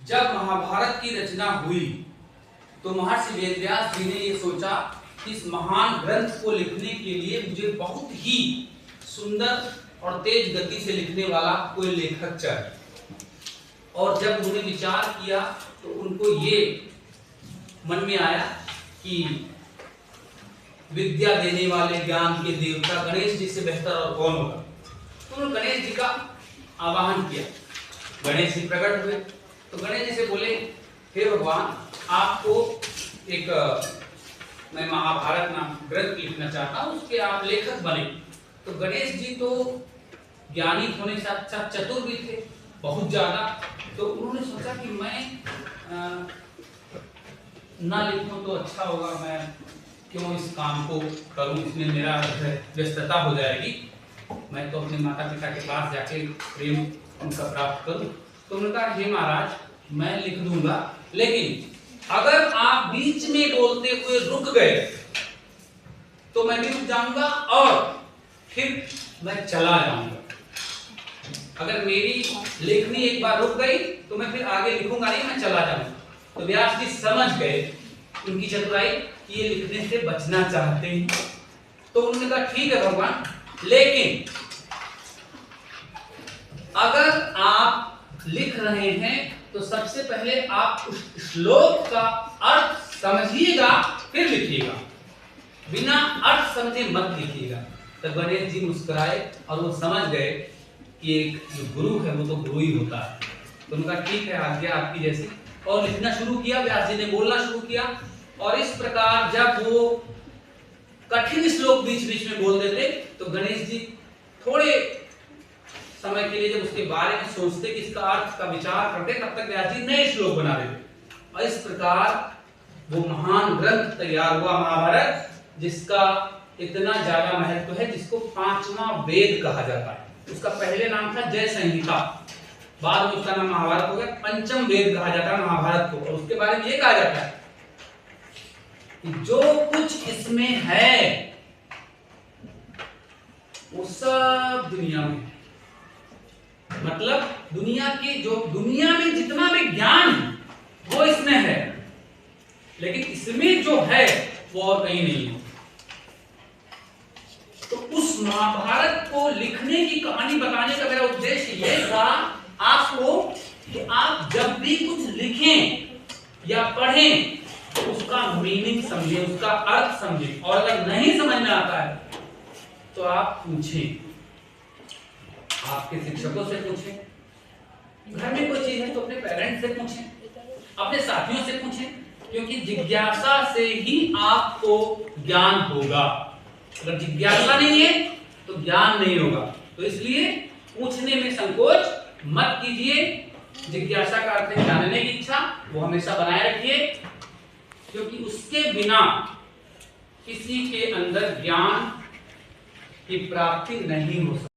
जब महाभारत की रचना हुई तो महर्षि वेदव्यास जी ने ये सोचा कि इस महान ग्रंथ को लिखने के लिए मुझे बहुत ही सुंदर और तेज गति से लिखने वाला कोई लेखक चाहिए। और जब उन्होंने विचार किया तो उनको ये मन में आया कि विद्या देने वाले, ज्ञान के देवता गणेश जी से बेहतर और कौन होगा। तो उन्होंने गणेश जी का आवाहन किया। गणेश जी प्रकट हुए तो गणेश जी से बोले, हे भगवान, आपको एक मैं महाभारत नाम ग्रंथ लिखना चाहता हूँ, उसके आप लेखक बने। तो गणेश जी तो ज्ञानी होने के साथ साथ चतुर भी थे बहुत ज्यादा। तो उन्होंने सोचा कि मैं ना लिखूं तो अच्छा होगा, मैं क्यों इस काम को करूं, इसमें मेरा व्यस्तता हो जाएगी। मैं तो अपने माता पिता के पास जाके प्रेम उनका प्राप्त करूं। तो उन्होंने कहा, हे महाराज, मैं लिख दूंगा, लेकिन अगर आप बीच में बोलते हुए रुक गए तो मैं भी रुक जाऊंगा और फिर मैं चला जाऊंगा। अगर मेरी लेखनी एक बार रुक गई तो मैं फिर आगे लिखूंगा नहीं, मैं चला जाऊंगा। तो व्यास जी समझ गए उनकी चतुराई कि ये लिखने से बचना चाहते हैं। तो उन्होंने कहा, ठीक है भगवान, लेकिन अगर आप लिख रहे हैं तो सबसे पहले आप उस श्लोक का अर्थ समझिएगा फिर लिखिएगा, बिना अर्थ समझे मत लिखिएगा। तो गणेश जी मुस्कुराए और वो समझ गए कि एक जो गुरु है वो तो गुरु ही होता है। तो उनका ठीक है, आज्ञा आपकी जैसी। और लिखना शुरू किया, व्यास जी ने बोलना शुरू किया। और इस प्रकार जब वो कठिन श्लोक बीच बीच में बोल देते तो गणेश जी थोड़े समय के लिए जब उसके बारे में सोचते कि इसका अर्थ का विचार करते, तब तक व्यास जी नए श्लोक बना देते। और इस प्रकार वो महान ग्रंथ तैयार हुआ महाभारत, जिसका इतना ज्यादा महत्व है, जिसको पांचवा वेद कहा जाता है। उसका पहले नाम था जय संहिता, बाद में उसका नाम महाभारत हो गया। पंचम वेद कहा जाता है महाभारत को। और उसके बारे में ये कहा जाता है कि जो कुछ इसमें है वो सब दुनिया में, मतलब दुनिया में जितना भी ज्ञान है वो इसमें है, लेकिन इसमें जो है वो और कहीं नहीं है। तो उस महाभारत को लिखने की कहानी बताने का मेरा उद्देश्य ये था आपको कि आप जब भी कुछ लिखें या पढ़ें तो उसका मीनिंग समझें, उसका अर्थ समझें। और अगर नहीं समझ में आता है तो आप पूछें, आपके शिक्षकों से पूछें, घर में कोई चीज है तो अपने पेरेंट्स से पूछें, अपने साथियों से पूछें, क्योंकि जिज्ञासा से ही आपको ज्ञान होगा। अगर जिज्ञासा नहीं है तो ज्ञान नहीं होगा। तो इसलिए पूछने में संकोच मत कीजिए। जिज्ञासा का अर्थ है जानने की इच्छा, वो हमेशा बनाए रखिए, क्योंकि उसके बिना किसी के अंदर ज्ञान की प्राप्ति नहीं हो सकती।